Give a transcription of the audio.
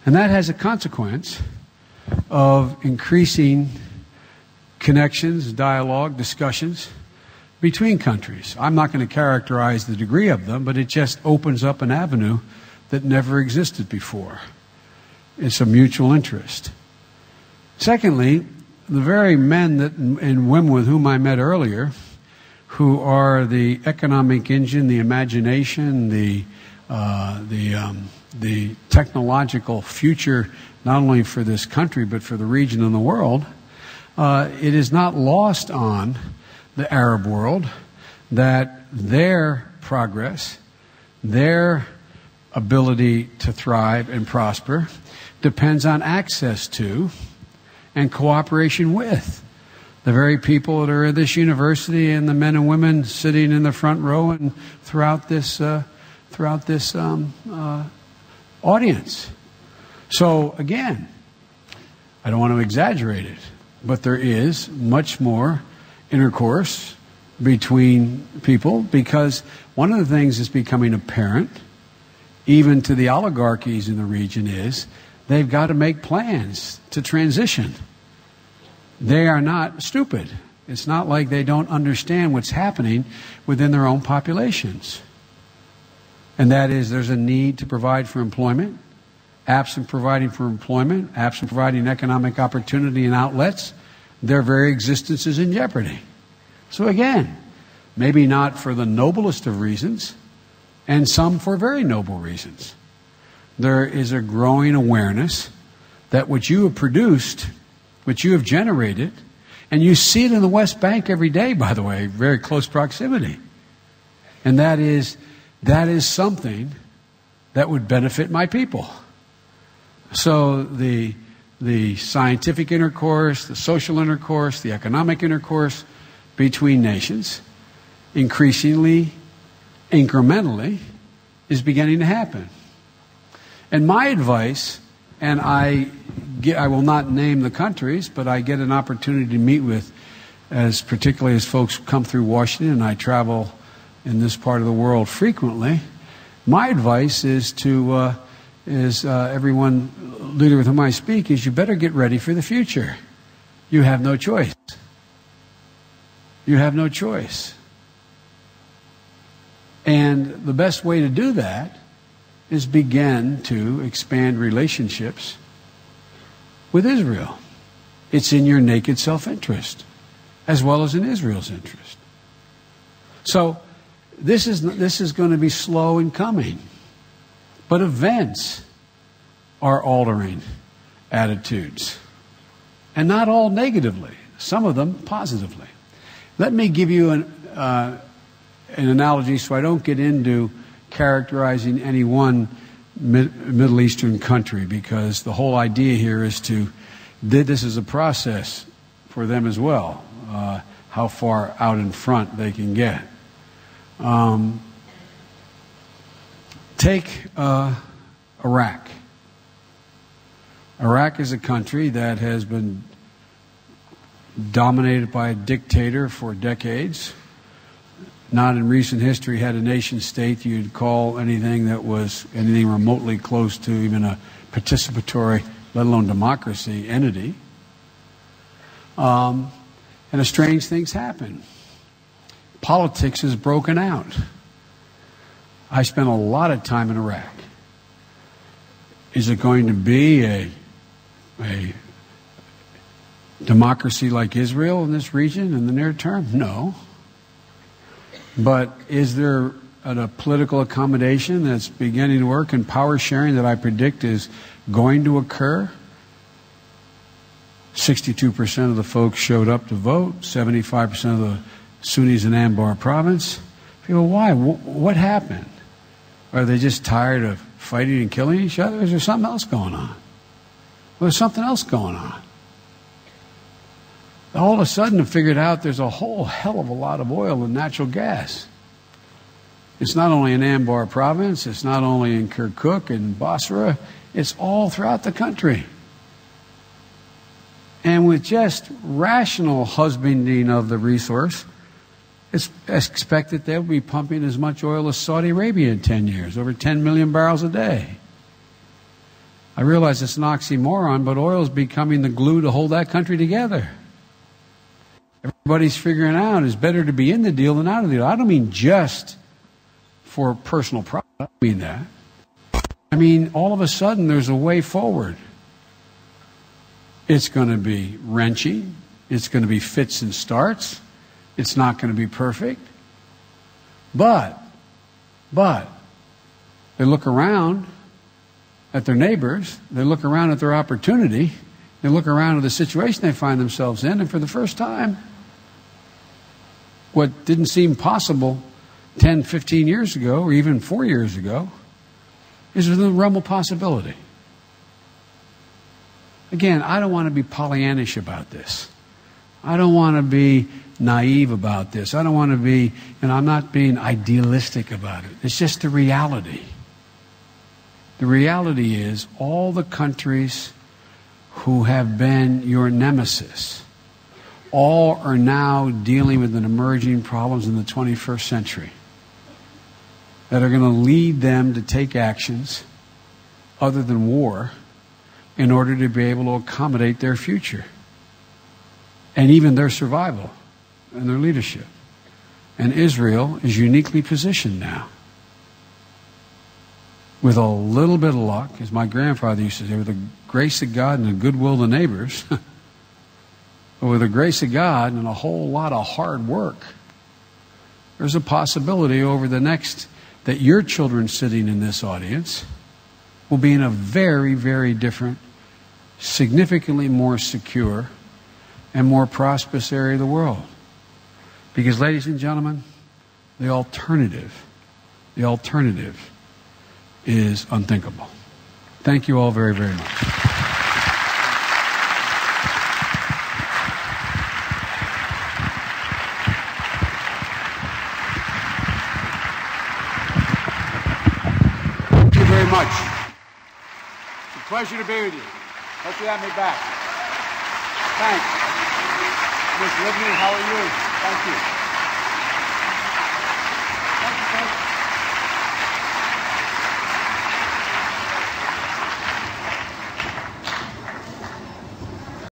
And that has a consequence of increasing connections, dialogue, discussions between countries. I'm not going to characterize the degree of them, but it just opens up an avenue that never existed before. It's a mutual interest. Secondly, the very men and women with whom I met earlier, who are the economic engine, the imagination, the technological future, not only for this country but for the region and the world, it is not lost on the Arab world that their progress, their ability to thrive and prosper depends on access to and cooperation with the very people that are at this university and the men and women sitting in the front row and throughout this audience. So again, I don't want to exaggerate it, but there is much more intercourse between people, because one of the things that's becoming apparent, even to the oligarchies in the region, is they've got to make plans to transition. They are not stupid. It's not like they don't understand what's happening within their own populations. And that is, there's a need to provide for employment. Absent providing for employment, absent providing economic opportunity and outlets, their very existence is in jeopardy. So again, maybe not for the noblest of reasons, and some for very noble reasons. There is a growing awareness that what you have produced, what you have generated, and you see it in the West Bank every day, by the way, very close proximity. And that is something that would benefit my people. So the scientific intercourse, the social intercourse, the economic intercourse between nations, increasingly, incrementally, is beginning to happen. And my advice, and I will not name the countries, but I get an opportunity to meet with, particularly as folks come through Washington, and I travel in this part of the world frequently. My advice is to everyone, leader with whom I speak, is you better get ready for the future. You have no choice. You have no choice. And the best way to do that is begin to expand relationships with Israel. It's in your naked self-interest, as well as in Israel's interest. So this is going to be slow in coming. But events are altering attitudes. And not all negatively. Some of them positively. Let me give you an analogy so I don't get into characterizing any one Middle Eastern country, because the whole idea here is this is a process for them as well, how far out in front they can get. Take Iraq. Iraq is a country that has been dominated by a dictator for decades. Not in recent history had a nation state you'd call anything that was anything remotely close to even a participatory, let alone democracy, entity. And strange things happen. Politics has broken out. I spent a lot of time in Iraq. Is it going to be a democracy like Israel in this region in the near term? No. But is there a political accommodation that's beginning to work, and power sharing that I predict is going to occur? 62% of the folks showed up to vote, 75% of the Sunnis in Anbar province. People, why? What happened? Are they just tired of fighting and killing each other? Or is there something else going on? Well, there's something else going on. All of a sudden, I figured out there's a whole hell of a lot of oil and natural gas. It's not only in Anbar province, it's not only in Kirkuk and Basra, it's all throughout the country. And with just rational husbanding of the resource, it's expected they'll be pumping as much oil as Saudi Arabia in 10 years, over 10 million barrels a day. I realize it's an oxymoron, but oil is becoming the glue to hold that country together. Everybody's figuring out it's better to be in the deal than out of the deal. I don't mean just for personal profit. I don't mean that. I mean, all of a sudden, there's a way forward. It's going to be wrenching. It's going to be fits and starts. It's not going to be perfect. But, they look around at their neighbors. They look around at their opportunity. They look around at the situation they find themselves in. And for the first time, what didn't seem possible 10, 15 years ago, or even 4 years ago, is within the realm of possibility. Again, I don't want to be Pollyannish about this. I don't want to be naive about this. I don't want to be, and I'm not being idealistic about it. It's just the reality. The reality is all the countries who have been your nemesis, all are now dealing with an emerging problems in the 21st century that are going to lead them to take actions other than war in order to be able to accommodate their future and even their survival and their leadership. And Israel is uniquely positioned now. With a little bit of luck, as my grandfather used to say, with the grace of God and the goodwill of the neighbors, but with the grace of God and a whole lot of hard work, there's a possibility over the next, that your children sitting in this audience will be in a very, very different, significantly more secure and more prosperous area of the world. Because, ladies and gentlemen, the alternative is unthinkable. Thank you all very, very much. Thank you very much. It's a pleasure to be with you. Hope you have me back. Thanks. Ms. Livni, how are you? Thank you.